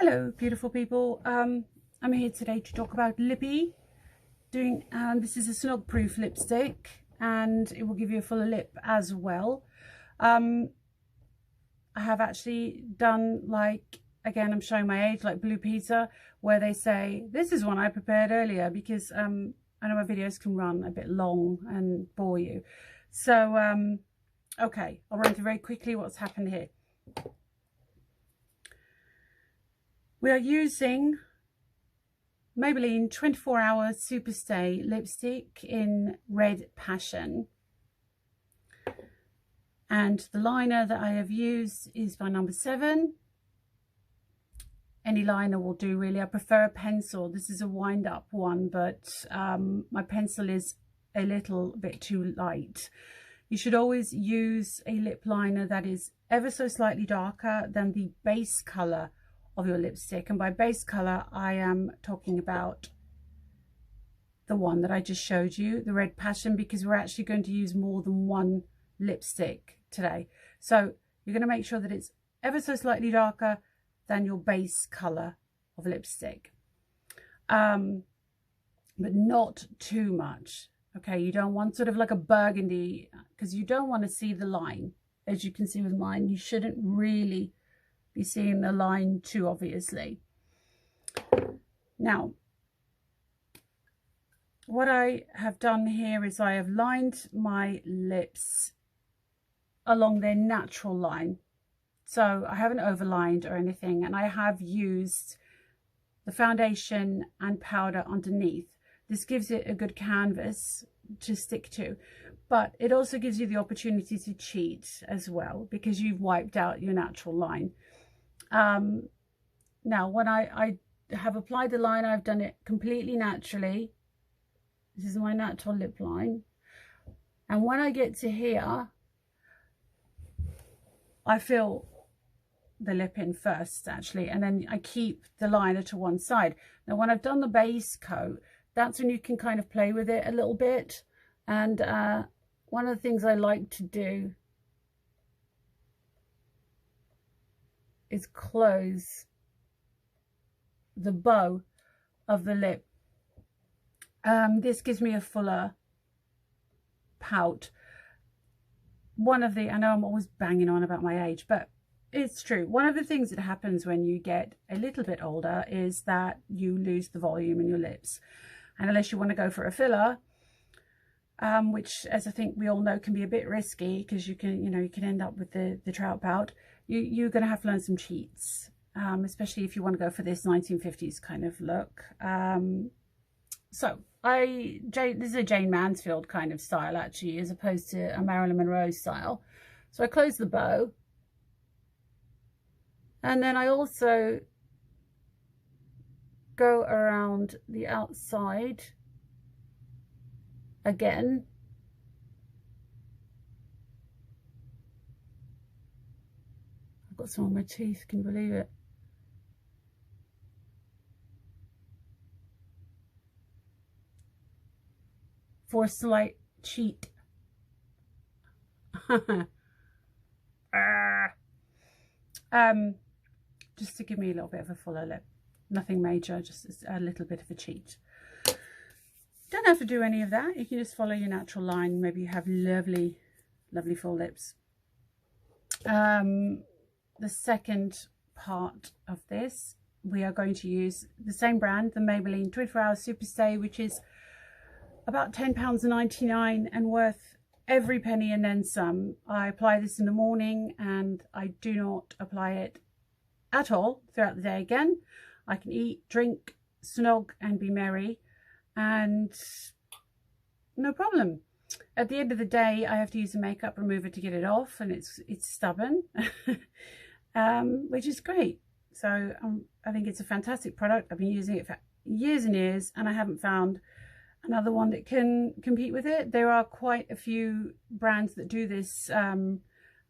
Hello beautiful people. I'm here today to talk about Lippy. This is a snug proof lipstick and it will give you a fuller lip as well. I have actually done, like, again, I'm showing my age, like Blue Peter, where they say this is one I prepared earlier because I know my videos can run a bit long and bore you. So okay, I'll run through very quickly what's happened here. We are using Maybelline 24 Hour Superstay lipstick in Red Passion. And the liner that I have used is by number 7. Any liner will do, really. I prefer a pencil. This is a wind up one, but my pencil is a little bit too light. You should always use a lip liner that is ever so slightly darker than the base color of your lipstick, and by base color I am talking about the one that I just showed you, the Red Passion, because we're actually going to use more than one lipstick today. So you're going to make sure that it's ever so slightly darker than your base color of lipstick, but not too much. Okay, you don't want sort of like a burgundy, because you don't want to see the line. As you can see with mine, you shouldn't really be seeing the line too obviously. Now, what I have done here is I have lined my lips along their natural line. So I haven't overlined or anything, and I have used the foundation and powder underneath. This gives it a good canvas to stick to, but it also gives you the opportunity to cheat as well, because you've wiped out your natural line. Now, when I have applied the line, I've done it completely naturally. This is my natural lip line. And when I get to here, I fill the lip in first, actually, and then I keep the liner to one side. Now, when I've done the base coat, that's when you can kind of play with it a little bit. And one of the things I like to do is close the bow of the lip. This gives me a fuller pout. I know I'm always banging on about my age, but it's true. One of the things that happens when you get a little bit older is that you lose the volume in your lips. And unless you want to go for a filler, which, as I think we all know, can be a bit risky, because you can end up with the trout pout. You're going to have to learn some cheats, especially if you want to go for this 1950s kind of look. So this is a Jane Mansfield kind of style, actually, as opposed to a Marilyn Monroe style. So I close the bow, and then I also go around the outside again. I've got some on my teeth, can you believe it? For a slight cheat. Just to give me a little bit of a fuller lip. Nothing major, just a little bit of a cheat. Don't have to do any of that. You can just follow your natural line. Maybe you have lovely, lovely full lips. The second part of this, we are going to use the same brand, the Maybelline 24 Hour Superstay, which is about £10.99 and worth every penny and then some. I apply this in the morning and I do not apply it at all throughout the day again. I can eat, drink, snog and be merry, and no problem. At the end of the day, I have to use a makeup remover to get it off, and it's stubborn, which is great. So I think it's a fantastic product. I've been using it for years and years, and I haven't found another one that can compete with it. There are quite a few brands that do this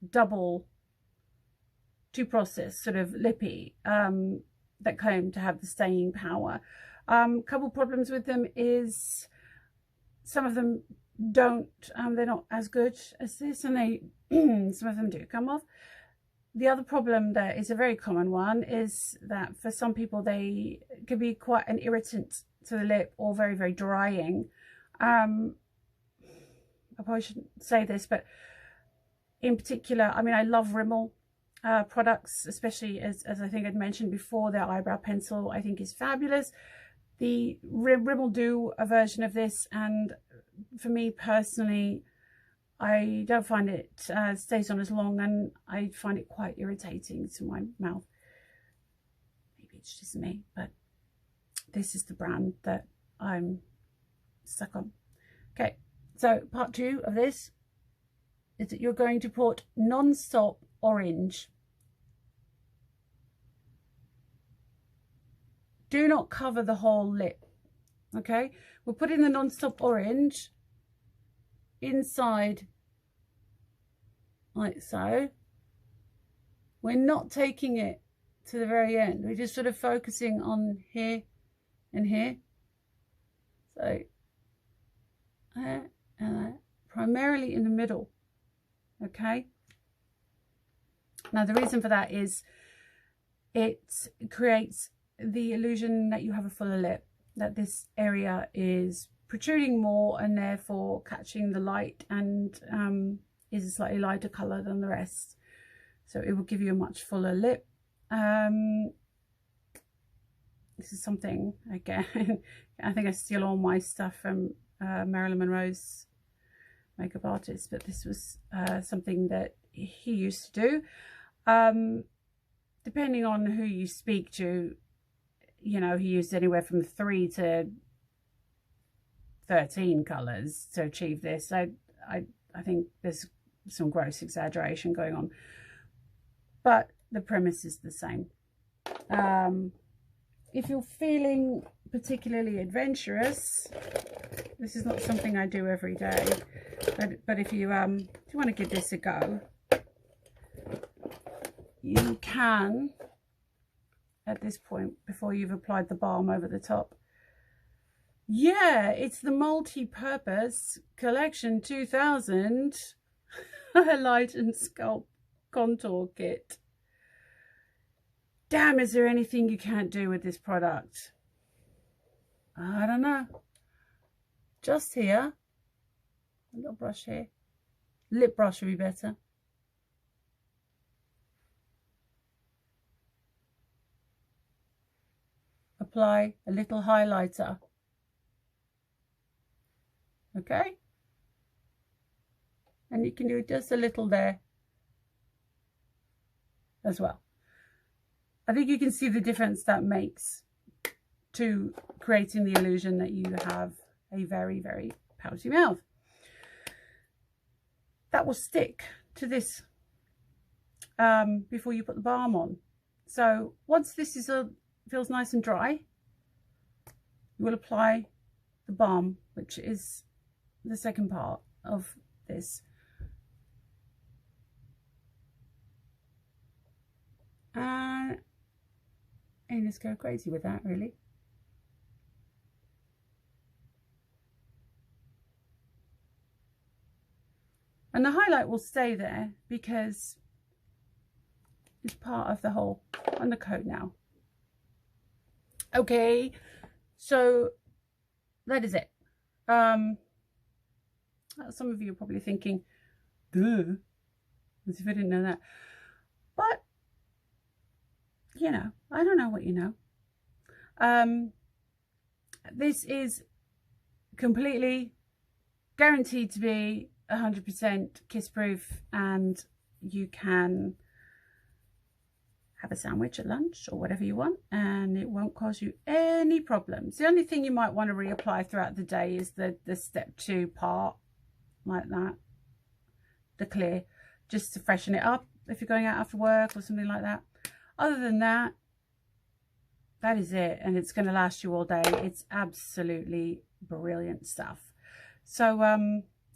double two-process sort of lippy that claim to have the staying power. Couple problems with them is some of them don't, they're not as good as this, and they some of them do come off. The other problem that is a very common one is that for some people they can be quite an irritant to the lip or very, very drying. I probably shouldn't say this, but in particular, I mean, I love Rimmel products, especially as I think I'd mentioned before, their eyebrow pencil I think is fabulous. The Rimmel do a version of this, and for me personally, I don't find it stays on as long, and I find it quite irritating to my mouth. Maybe it's just me, but this is the brand that I'm stuck on. Okay, so part 2 of this is that you're going to put Non-Stop Orange. Do not cover the whole lip, okay? We're putting the Non-Stop Orange inside like so. We're not taking it to the very end. We're just sort of focusing on here and here. So there and there, primarily in the middle, okay? Now the reason for that is it creates the illusion that you have a fuller lip, that this area is protruding more and therefore catching the light, and is a slightly lighter color than the rest, so it will give you a much fuller lip. This is something, again, I think I steal all my stuff from Marilyn Monroe's makeup artist, but this was something that he used to do. Depending on who you speak to, you know, he used anywhere from 3 to 13 colors to achieve this. I think there's some gross exaggeration going on, but the premise is the same. If you're feeling particularly adventurous, this is not something I do every day, but if you want to give this a go, you can, at this point, before you've applied the balm over the top. Yeah, it's the Multi-Purpose Collection 2000 Light and Sculpt Contour Kit. Damn, is there anything you can't do with this product? I don't know. Just here, a little brush here. Lip brush would be better. Apply a little highlighter. Okay, and you can do just a little there as well. I think you can see the difference that makes to creating the illusion that you have a very, very pouty mouth. That will stick to this before you put the balm on. So once this is feels nice and dry, you will apply the balm, which is the second part of this. And just go crazy with that, really. And the highlight will stay there because it's part of the whole undercoat now. Okay, so that is it. Some of you are probably thinking, duh, as if I didn't know that. But, you know, I don't know what you know. This is completely guaranteed to be 100% kiss proof, and you can have a sandwich at lunch or whatever you want, and it won't cause you any problems. The only thing you might want to reapply throughout the day is the step 2 part, like that, the clear, just to freshen it up if you're going out after work or something like that. Other than that, that is it, and it's going to last you all day. It's absolutely brilliant stuff. So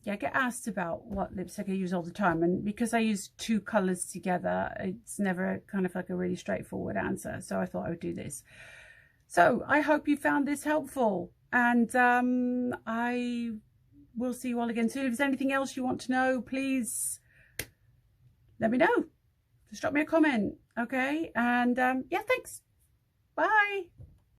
yeah, I get asked about what lipstick I use all the time, and because I use 2 colors together, it's never kind of like a really straightforward answer, so I thought I would do this. So I hope you found this helpful, and I will see you all again soon. If there's anything else you want to know, please let me know. just drop me a comment, okay? And yeah, thanks. Bye.